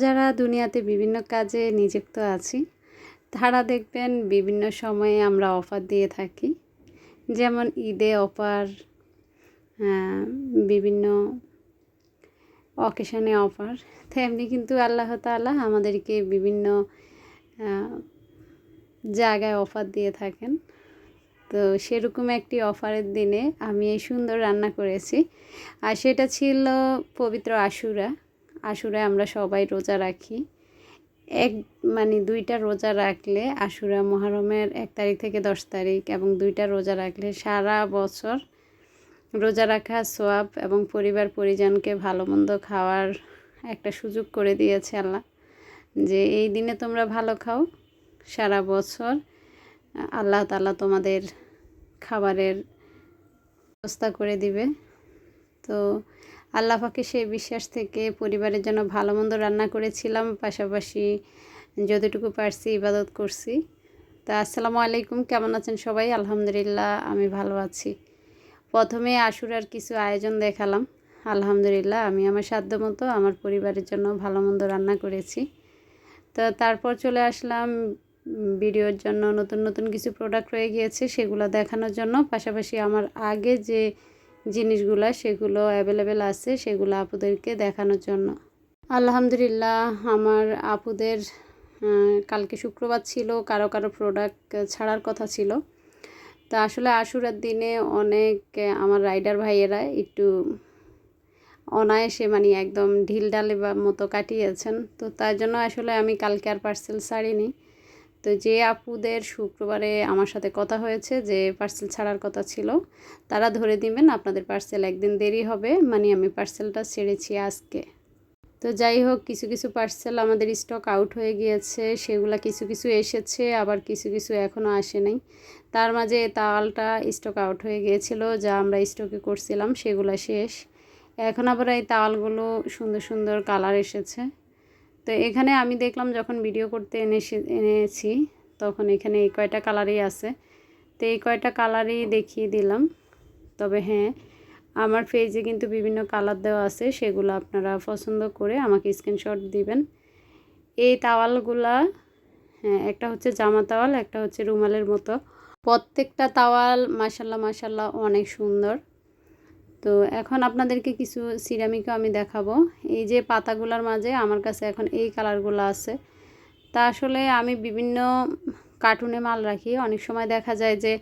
যারা দুনিয়াতে বিভিন্ন কাজে নিযুক্ত আছি তারা দেখবেন বিভিন্ন সময়ে আমরা অফার দিয়ে থাকি, যেমন ঈদে অফার, বিভিন্ন অকেশনে অফার। তেমনি কিন্তু আল্লাহ তাআলা আমাদেরকে বিভিন্ন জায়গায় অফার দিয়ে থাকেন। তো সেরকম একটি অফারের দিনে আমি এই সুন্দর রান্না করেছি, আর সেটা ছিল পবিত্র আশুরায় আমরা সবাই রোজা রাখি। দুইটা রোজা রাখলে আশুরা মুহররমের 1 তারিখ থেকে 10 তারিখ এবং দুইটা রোজা রাখলে সারা বছর রোজা রাখা সওয়াব এবং পরিবার পরিজনকে ভালো মন্দ খাওয়ার একটা সুযোগ করে দিয়েছে আল্লাহ, যে এই দিনে তোমরা ভালো খাও, সারা বছর আল্লাহ তাআলা তোমাদের খাবারের ব্যবস্থা করে দিবে। তো আল্লাহ পাকে সেই বিশ্বাস থেকে পরিবারের জন্য ভালো মন্দ রান্না করেছিলাম, পাশাপাশি যতটুকু পারছি ইবাদত করছি। তা আসসালামু আলাইকুম, কেমন আছেন সবাই? আলহামদুলিল্লাহ আমি ভালো আছি। প্রথমে আশুরার কিছু আয়োজন দেখালাম। আলহামদুলিল্লাহ আমি আমার সাধ্যমতো আমার পরিবারের জন্য ভালো মন্দ রান্না করেছি। তো তারপর চলে আসলাম ভিডিওর জন্য। নতুন নতুন কিছু প্রোডাক্ট রয়ে গিয়েছে সেগুলো দেখানোর জন্য, পাশাপাশি আমার আগে যে জিনিসগুলো সেগুলো অ্যাভেলেবেল আছে সেগুলো আপুদেরকে দেখানোর জন্য। আলহামদুলিল্লাহ আমার আপুদের কালকে শুক্রবার ছিল, কারো কারো প্রোডাক্ট ছাড়ার কথা ছিল। তো আসলে আশুরার দিনে অনেক আমার রাইডার ভাইয়েরা একটু অনায়াসে একদম ঢিলঢালে মতো কাটিয়েছেন। তো তার জন্য আসলে আমি কালকে আর পার্সেল ছাড়িনি। তো যে আপুদের শুক্রবারে আমার সাথে কথা হয়েছে যে পার্সেল ছাড়ার কথা ছিল, তারা ধরে দিবেন আপনাদের পার্সেল একদিন দেরি হবে, আমি পার্সেলটা ছেড়েছি আজকে। তো যাই হোক, কিছু কিছু পার্সেল আমাদের স্টক আউট হয়ে গিয়েছে, সেগুলো কিছু কিছু এসেছে, আবার কিছু কিছু এখনও আসে নাই। তার মাঝে তাওয়ালটা স্টক আউট হয়ে গিয়েছিল, যা আমরা স্টকে করছিলাম সেগুলো শেষ। এখন আবার এই তাওয়ালগুলো সুন্দর সুন্দর কালার এসেছে। তো এখানে আমি দেখলাম যখন ভিডিও করতে এনেছি তখন এখানে এই কয়টা কালারই আছে। তো এই কয়টা কালারই দেখিয়ে দিলাম। তবে হ্যাঁ, আমার পেজে কিন্তু বিভিন্ন কালার দেওয়া আছে, সেগুলো আপনারা পছন্দ করে আমাকে স্ক্রিনশট দিবেন। এই তাওয়ালগুলা, হ্যাঁ, একটা হচ্ছে জামা তাওয়াল, একটা হচ্ছে রুমালের মতো। প্রত্যেকটা তাওয়াল মাশাল্লাহ অনেক সুন্দর। তো এখন আপনাদেরকে কিছু সিরামিকও আমি দেখাবো। এই যে পাতাগুলোর মাঝে আমার কাছে এখন এই কালারগুলো আছে। তা আসলে আমি বিভিন্ন কার্টুনে মাল রাখি, অনেক সময় দেখা যায় যে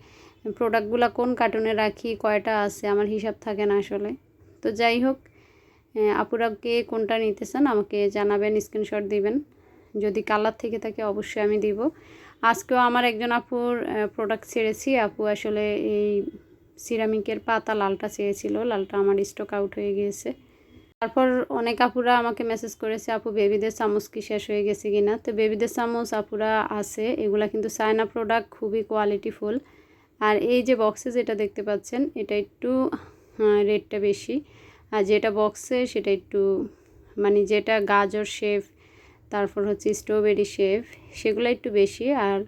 প্রোডাক্টগুলো কোন কার্টুনে রাখি, কয়টা আছে আমার হিসাব থাকে না আসলে। তো যাই হোক, আপুরা কে কোনটা নিতে চান আমাকে জানাবেন, স্ক্রিনশট দিবেন। যদি কালার থেকে থাকে অবশ্যই আমি দিব। আজকেও আমার একজন আপুর প্রোডাক্ট ছেড়েছি। আপু আসলে এই সিরামিকের পাতা লালটা চেয়েছিল, লালটা আমার স্টক আউট হয়ে গিয়েছে। তারপর অনেক আপুরা আমাকে মেসেজ করেছে আপু বেবিদের চামচ কি শেষ হয়ে গেছে কিনা। তো বেবিদের চামচ আপুরা আছে, এগুলা কিন্তু চায়না প্রোডাক্ট, খুবই কোয়ালিটিফুল। আর এই যে বক্সে যেটা দেখতে পাচ্ছেন এটা একটু রেটটা বেশি, আর যেটা বক্সে সেটা একটু যেটা গাজর শেপ, তারপর হচ্ছে স্ট্রবেরি শেপ, সেগুলো একটু বেশি আর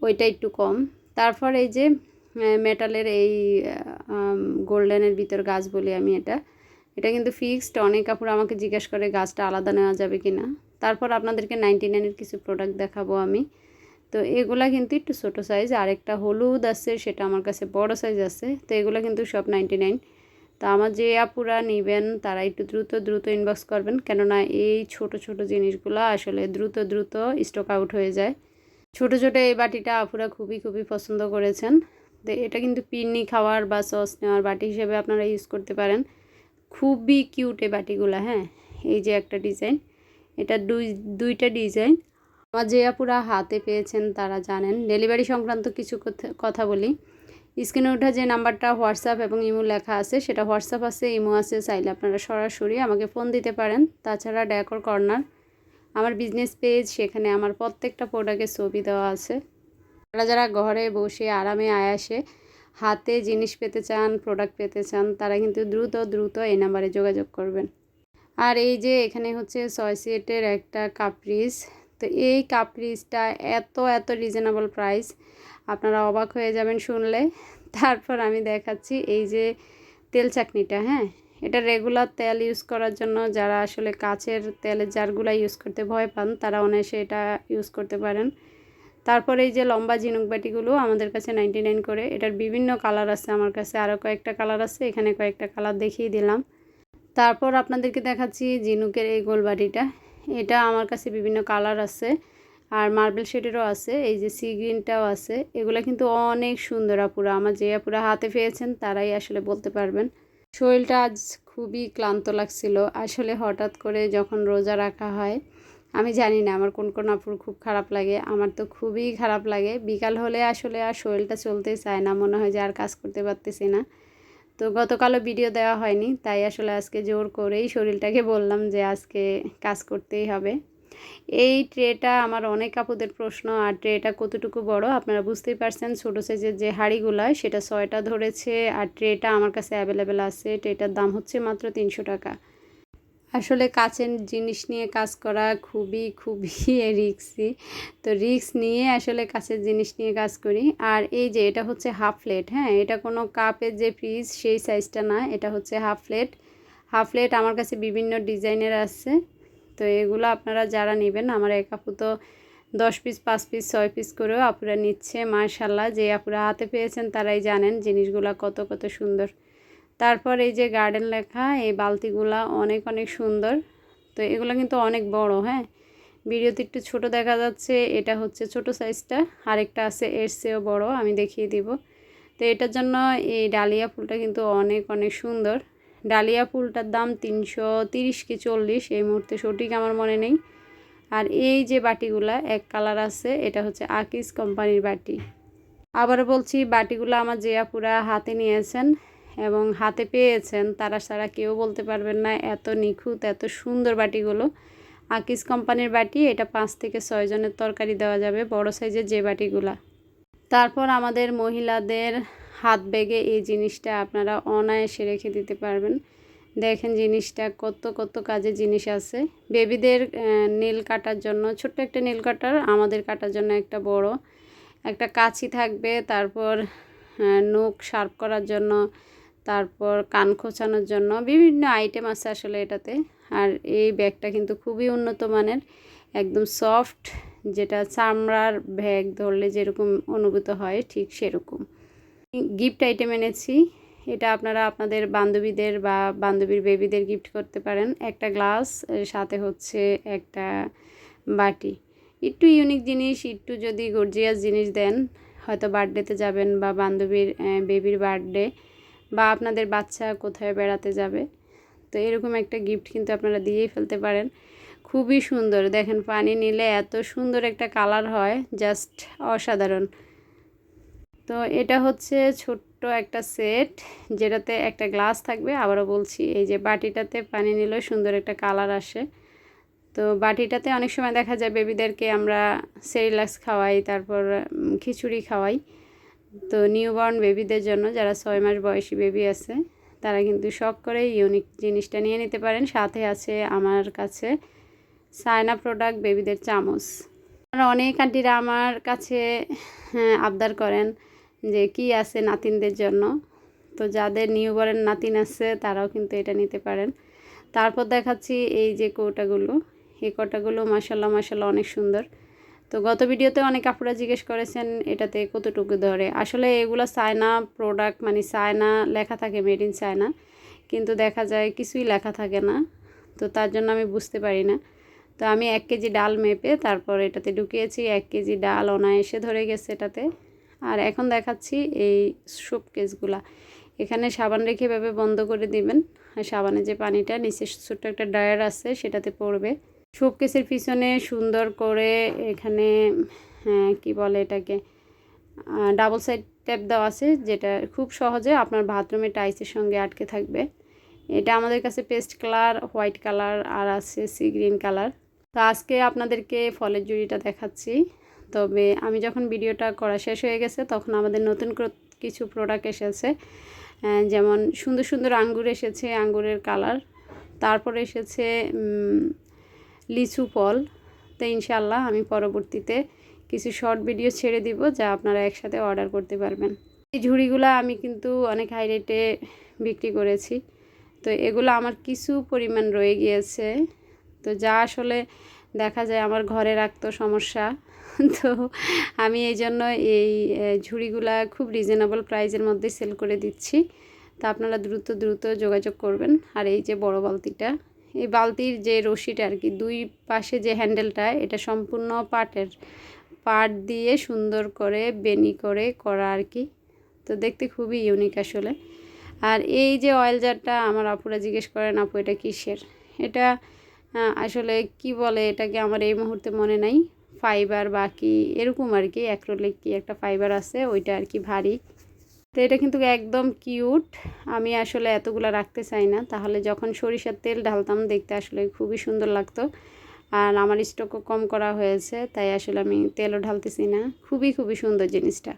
ওইটা একটু কম। তারপর এই যে মেটালের এই গোল্ডেনের ভিতর গাছ বলি আমি, এটা কিন্তু ফিক্সড। অনেক কাপড় আমাকে জিজ্ঞেস করে গাছটা আলাদা নেওয়া যাবে কি না। তারপর আপনাদেরকে 99-এর কিছু প্রোডাক্ট দেখাবো আমি। তো এগুলা কিন্তু একটু ছোটো সাইজ, আরেকটা হলুদ আছে সেটা আমার কাছে বড় সাইজ আছে। তো এগুলো কিন্তু সব 99। তো আমার যে আপুরা নেবেন তারা একটু দ্রুত ইনবক্স করবেন, কেননা এই ছোট ছোট জিনিসগুলো আসলে দ্রুত স্টক আউট হয়ে যায়। ছোট ছোট এই বাটিটা আপুরা খুবই পছন্দ করেছেন। তো এটা কিন্তু পিন্নি খাওয়ার বা সস নেওয়ার বাটি হিসেবে আপনারা ইউজ করতে পারেন। খুবই কিউট এই বাটিগুলো। হ্যাঁ, এই যে একটা ডিজাইন, এটা দুইটা ডিজাইন আমার যে আপুরা হাতে পেয়েছেন তারা জানেন। ডেলিভারি সংক্রান্ত কিছু কথা বলি। স্ক্রিনে ওঠা যে নাম্বারটা হোয়াটসঅ্যাপ এবং ইমো লেখা আছে, সেটা হোয়াটসঅ্যাপ আছে, ইমো আছে, চাইলে আপনারা সরাসরি আমাকে ফোন দিতে পারেন। তাছাড়া ডেকোর কর্নার আমার বিজনেস পেজ, সেখানে আমার প্রত্যেকটা প্রোডাক্টের ছবি দেওয়া আছে। যারা ঘরে বসে আরামে আয়াসে হাতে জিনিস পেতে চান, প্রোডাক্ট পেতে চান, তারা কিন্তু দ্রুত এই নাম্বারে যোগাযোগ করবেন। আর এই যে এখানে হচ্ছে 6 সেটের একটা কাপ্রিজ। তো এই কাপ্রিজটা এত রিজনেবল প্রাইস, আপনারা অবাক হয়ে যাবেন শুনলে। তারপর আমি দেখাচ্ছি এই যে তেল চাকনিটা। হ্যাঁ, এটা রেগুলার তেল ইউজ করার জন্য যারা আসলে কাচের তেলের জারগুলো ইউজ করতে ভয় পান তারা অনায়াসে এটা ইউজ করতে পারেন। তারপরে এই যে লম্বা ঝিনুক বাটিগুলো আমাদের কাছে 99 করে। এটার বিভিন্ন কালার আছে, আমার কাছে আরও কয়েকটা কালার আছে, এখানে কয়েকটা কালার দেখিয়ে দিলাম। তারপর আপনাদেরকে দেখাচ্ছি ঝিনুকের এই গোল বাটিটা। এটা আমার কাছে বিভিন্ন কালার আছে আর মার্বেল শেডেরও আছে, এই যে সি গ্রিনটাও আছে। এগুলো কিন্তু অনেক সুন্দর আপুরা, আমার যে আপুরা হাতে পেয়েছেন তারাই আসলে বলতে পারবেন। শরীরটা আজ খুবই ক্লান্ত লাগছিল আসলে। হঠাৎ করে যখন রোজা রাখা হয়, আমি জানি না আমার কোন কোন আপুর খুব খারাপ লাগে, আমার তো খুবই খারাপ লাগে। বিকাল হলে আসলে আর শরীরটা চলতেই চায় না, মনে হয় যে আর কাজ করতে পারতেছি না। তো গতকালও ভিডিও দেওয়া হয়নি, তাই আসলে আজকে জোর করেই শরীরটাকে বললাম যে আজকে কাজ করতেই হবে। এই ট্রেটা আমার অনেক আপুদের প্রশ্ন, আর ট্রেটা কতটুকু বড় আপনারা বুঝতেই পারছেন। ছোটো সাইজের যে হাঁড়িগুলো সেটা 6টা ধরেছে, আর ট্রেটা আমার কাছে অ্যাভেলেবেল আছে। ট্রেটার দাম হচ্ছে মাত্র 300 টাকা। আসলে কাচের জিনিস নিয়ে কাজ করা খুবই রিস্কি, তো রিস্ক নিয়ে আসলে কাচের জিনিস নিয়ে কাজ করি। আর এই যে এটা হচ্ছে হাফ প্লেট, হ্যাঁ, এটা কোনো কাপের যে পিস সেই সাইজটা না, এটা হচ্ছে হাফ প্লেট। হাফ প্লেট আমার কাছে বিভিন্ন ডিজাইনের আছে। তো এগুলো আপনারা যারা নেবেন, আমার এক আপু তো 10 পিস 5 পিস 6 পিস করেও আপুরা নিচ্ছে। মাশাল্লাহ, যে আপুরা হাতে পেয়েছেন তারাই জানেন জিনিসগুলো কত কত সুন্দর। তারপর এই যে গার্ডেন লেখা এই বালতিগুলা অনেক অনেক সুন্দর। তো এগুলো কিন্তু অনেক বড়, হ্যাঁ, ভিডিওতে একটু ছোট দেখা যাচ্ছে, এটা হচ্ছে ছোট সাইজটা। আরেকটা আছে এর চেয়েও বড়, আমি দেখিয়ে দিব। তো এটার জন্য এই ডালিয়া ফুলটা কিন্তু অনেক অনেক সুন্দর। ডালিয়া ফুলটার দাম 330 কি 40, এই মুহূর্তে সঠিক আমার মনে নেই। আর এই যে বাটিগুলা এক কালার আছে, এটা হচ্ছে আকিস কোম্পানির বাটি। আবারও বলছি, বাটিগুলো আমার যে আপুরা হাতে নিয়েছেন এবং হাতে পেয়েছেন তারা ছাড়া কেউ বলতে পারবেন না এত নিখুঁত এত সুন্দর বাটিগুলো। আকিস কোম্পানির বাটি, এটা 5 থেকে 6 জনের তরকারি দেওয়া যাবে, বড় সাইজের যে বাটিগুলা। তারপর আমাদের মহিলাদের হাত ব্যাগে এই জিনিসটা আপনারা অনায়াসে রেখে দিতে পারবেন। দেখেন জিনিসটা কত কত কাজে জিনিস আছে। বেবিদের নীল কাটার জন্য ছোট্ট একটা নীল কাটার, আমাদের কাটার জন্য একটা বড় একটা কাঁচি থাকবে, তারপর নখ শার্প করার জন্য, তারপর কান খোঁচানোর জন্য বিভিন্ন আইটেম আছে আসলে এটাতে। আর এই ব্যাগটা কিন্তু খুবই উন্নত মানের, একদম সফট, যেটা চামড়ার ব্যাগ ধরলে যেরকম অনুভূত হয় ঠিক সেরকম। গিফট আইটেম এনেছি, এটা আপনারা আপনাদের বান্ধবীদের বা বান্ধবীর বেবিদের গিফট করতে পারেন। একটা গ্লাস, সাথে হচ্ছে একটা বাটি। একটু ইউনিক জিনিস, একটু যদি গর্জিয়াস জিনিস দেন, হয়তো বার্থডেতে যাবেন বা বান্ধবীর বেবির বার্থডে বা আপনাদের বাচ্চা কোথায় বেড়াতে যাবে, তো এরকম একটা গিফট কিন্তু আপনারা দিয়েই ফেলতে পারেন। খুবই সুন্দর, দেখেন পানি নিলে এত সুন্দর একটা কালার হয়, জাস্ট অসাধারণ। তো এটা হচ্ছে ছোট্ট একটা সেট, যেটাতে একটা গ্লাস থাকবে। আবারও বলছি, এই যে বাটিটাতে পানি নিলে সুন্দর একটা কালার আসে। তো বাটিটাতে অনেক সময় দেখা যায় বেবিদেরকে আমরা সেরিলাক্স খাওয়াই, তারপর খিচুড়ি খাওয়াই। তো নিউবর্ন বেবিদের জন্য যারা 6 মাস বয়সী বেবি আছে তারা কিন্তু শখ করে ইউনিক জিনিসটা নিয়ে নিতে পারেন। সাথে আছে আমার কাছে সায়না প্রোডাক্ট বেবিদের চামচ। আর অনেক আন্টিরা আমার কাছে আবদার করেন যে কি আছে নাতিনদের জন্য, তো যাদের নিউবর্ন নাতিন আছে তারাও কিন্তু এটা নিতে পারেন। তারপর দেখাচ্ছি এই যে কৌটাগুলো, এই কৌটাগুলো মাশাল্লাহ মাশাল্লাহ অনেক সুন্দর। তো গত ভিডিওতে অনেক আপুরা জিজ্ঞেস করেছেন এটাতে কতটুকু ধরে। আসলে এগুলো চায়না প্রোডাক্ট, মানে চায়না লেখা থাকে মেড ইন চায়না, কিন্তু দেখা যায় কিছুই লেখা থাকে না, তো তার জন্য আমি বুঝতে পারি না। তো আমি 1 কেজি ডাল মেপে তারপর এটাতে ঢুকিয়েছি, 1 কেজি ডাল অনায়াসে ধরে গেছে এটাতে। আর এখন দেখাচ্ছি এই সুপ কেসগুলা, এখানে সাবান রেখে এভাবে বন্ধ করে দিবেন, আর সাবানের যে পানিটা নিচে ছোট্ট একটা ড্রায়ার আছে সেটাতে পড়বে। শোকেসের পিছনে সুন্দর করে এখানে কি বলে এটাকে ডাবল সাইড ট্যাপ দেওয়া আছে, যেটা খুব সহজে আপনার বাথরুমের টাইলসের সঙ্গে আটকে থাকবে। এটা আমাদের কাছে পেস্ট কালার, হোয়াইট কালার আর আছে সি গ্রিন কালার। তো আজকে আপনাদেরকে ফলের জুড়িটা দেখাচ্ছি। তবে আমি যখন ভিডিওটা করা শেষ হয়ে গেছে তখন আমাদের নতুন কিছু প্রোডাক্ট এসেছে, যেমন সুন্দর সুন্দর আঙ্গুর এসেছে, আঙ্গুরের কালার। তারপরে এসেছে লিচু ফল। তো ইনশাআল্লাহ আমি পরবর্তীতে কিছু শর্ট ভিডিও ছেড়ে দিব যা আপনারা একসাথে অর্ডার করতে পারবেন। এই ঝুড়িগুলো আমি কিন্তু অনেক হাই রেটে বিক্রি করেছি, তো এগুলো আমার কিছু পরিমাণ রয়ে গিয়েছে, তো যা আসলে দেখা যায় আমার ঘরে রাখতো সমস্যা। তো আমি এই জন্য এই ঝুড়িগুলা খুব রিজনেবল প্রাইসের মধ্যে সেল করে দিচ্ছি। তো আপনারা দ্রুত দ্রুত যোগাযোগ করবেন। আর এই যে বড় বালতিটা, এই বালতির যে রশিটা আর কি, দুই পাশে যে হ্যান্ডেলটা, এটা সম্পূর্ণ পাট দিয়ে সুন্দর করে বেনি করে করা আর কি। তো দেখতে খুবই ইউনিক আসলে। আর এই যে অয়েল জারটা, আমার আপুরা জিজ্ঞেস করেন আপু এটা কিসের, এটা আসলে কি বলে এটাকে আমার এই মুহূর্তে মনে নাই, ফাইবার বাকি এরকম আর কি, অ্যাক্রিলিক কি একটা ফাইবার আছে ওইটা আর কি ভারী। তো এটা কিন্তু একদম কিউট। আমি আসলে এতগুলো রাখতে চাই না, তাহলে যখন সরিষার তেল ঢালতাম দেখতে আসলে খুবই সুন্দর লাগতো। আর আমার স্টকও কম করা হয়েছে, তাই আসলে আমি তেলও ঢালতেছি না। খুবই খুবই সুন্দর জিনিসটা।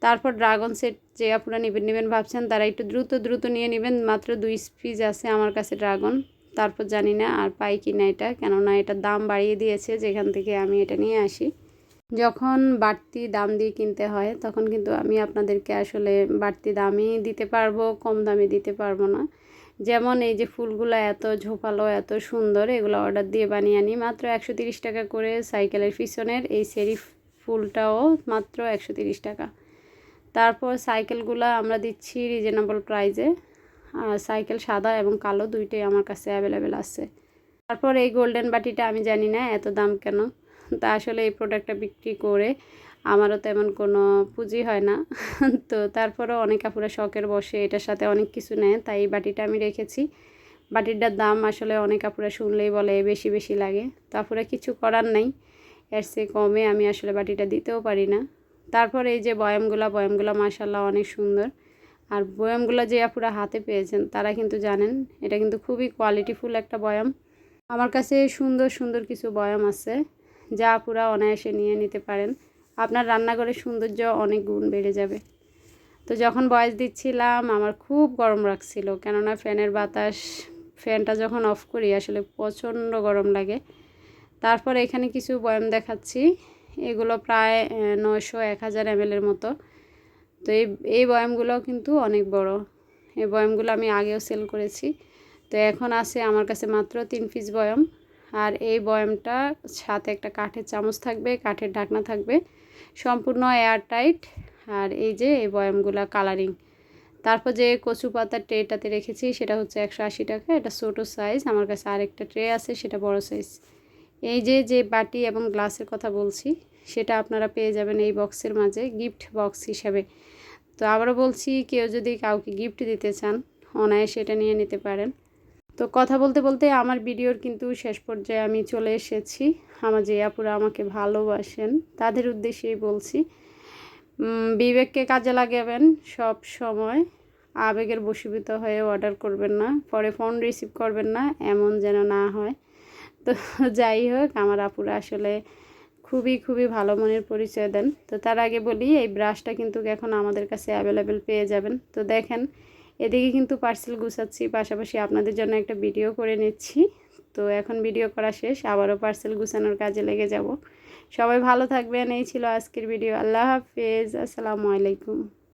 তারপর ড্রাগন সেট যে আপনারা নেবেন ভাবছেন তারা একটু দ্রুত দ্রুত নিয়ে নেবেন, মাত্র 2 পিস আছে আমার কাছে ড্রাগন। তারপর জানি না আর পাই কি না এটা, কেননা এটার দাম বাড়িয়ে দিয়েছে যেখান থেকে আমি এটা নিয়ে আসি। যখন বাড়তি দাম দিয়ে কিনতে হয় তখন কিন্তু আমি আপনাদেরকে আসলে বাড়তি দামই দিতে পারবো, কম দামে দিতে পারবো না। যেমন এই যে ফুলগুলো এত ঝোপালো এত সুন্দর, এগুলো অর্ডার দিয়ে বানিয়ে আনি মাত্র 130 টাকা করে। সাইকেলের পিছনের এই সেরি ফুলটাও মাত্র 130 টাকা। তারপর সাইকেলগুলো আমরা দিচ্ছি রিজনেবল প্রাইসে। আর সাইকেল সাদা এবং কালো দুইটাই আমার কাছে অ্যাভেলেবেল আছে। তারপর এই গোল্ডেন বাটিটা আমি জানি না এত দাম কেন, তা আসলে এই প্রোডাক্টটা বিক্রি করে আমারও তেমন কোনো পুঁজি হয় না। তো তারপরেও অনেক আপুরা শখের বসে এটার সাথে অনেক কিছু নেয়, তাই এই বাটিটা আমি রেখেছি। বাটিটার দাম আসলে অনেক আপুরা শুনলেই বলে বেশি বেশি লাগে, তো আপুরা কিছু করার নাই, এর চেয়ে কমে আমি আসলে বাটিটা দিতেও পারি না। তারপর এই যে বয়ামগুলো মাশাআল্লাহ অনেক সুন্দর। আর বয়ামগুলো যে আপুরা হাতে পেয়েছেন তারা কিন্তু জানেন এটা কিন্তু খুবই কোয়ালিটিফুল একটা বয়াম। আমার কাছে সুন্দর সুন্দর কিছু বয়াম আছে যা আপুরা অনায়াসে নিয়ে নিতে পারেন, আপনার রান্নাঘরের সৌন্দর্য অনেক গুণ বেড়ে যাবে। তো যখন ভয়েস দিচ্ছিলাম আমার খুব গরম লাগছিল, কেননা ফ্যানের বাতাস, ফ্যানটা যখন অফ করি আসলে প্রচণ্ড গরম লাগে। তারপর এখানে কিছু বয়াম দেখাচ্ছি, এগুলো প্রায় 900-1000 ml মতো। তো এই বয়ামগুলোও কিন্তু অনেক বড়। এই বয়ামগুলো আমি আগেও সেল করেছি। তো এখন আছে আমার কাছে মাত্র 3 পিস বয়াম। আর এই বয়ামটা সাথে একটা কাঠের চামচ থাকবে, কাঠের ঢাকনা থাকবে, সম্পূর্ণ এয়ার টাইট। আর এই যে এই বয়ামগুলো কালারিং। তারপর যে কচু পাতার ট্রেটাতে রেখেছি সেটা হচ্ছে 180 টাকা, এটা ছোটো সাইজ। আমার কাছে আরেকটা ট্রে আছে সেটা বড় সাইজ। এই যে বাটি এবং গ্লাসের কথা বলছি সেটা আপনারা পেয়ে যাবেন এই বক্সের মাঝে গিফট বক্স হিসাবে। তো আবারও বলছি, কেউ যদি কাউকে গিফট দিতে চান অনায়াসে এটা নিয়ে নিতে পারেন। তো কথা বলতে বলতে আমার ভিডিওর কিন্তু শেষ পর্যায়ে আমি চলে এসেছি। আমার যে আপুরা আমাকে ভালোবাসেন তাদের উদ্দেশ্যেই বলছি, বিবেককে কাজে লাগাবেন সব সময়। আবেগের বশীভূত হয়ে অর্ডার করবেন না, পরে ফোন রিসিভ করবেন না, এমন যেন না হয়। তো যাই হোক, আমার আপুরা আসলে খুবই খুবই ভালো মনের পরিচয় দেন। তো তার আগে বলি এই ব্রাশটা কিন্তু এখন আমাদের কাছে অ্যাভেলেবেল পেয়ে যাবেন। তো দেখেন এদিকে কিন্তু পার্সেল গুছাচ্ছি, পাশাপাশি আপনাদের জন্য একটা ভিডিও করে নিচ্ছি। তো এখন ভিডিও করা শেষ, আবারও পার্সেল গুছানোর কাজে লেগে যাব। সবাই ভালো থাকবেন। এই ছিল আজকের ভিডিও। আল্লাহ হাফেজ, আসসালামু আলাইকুম।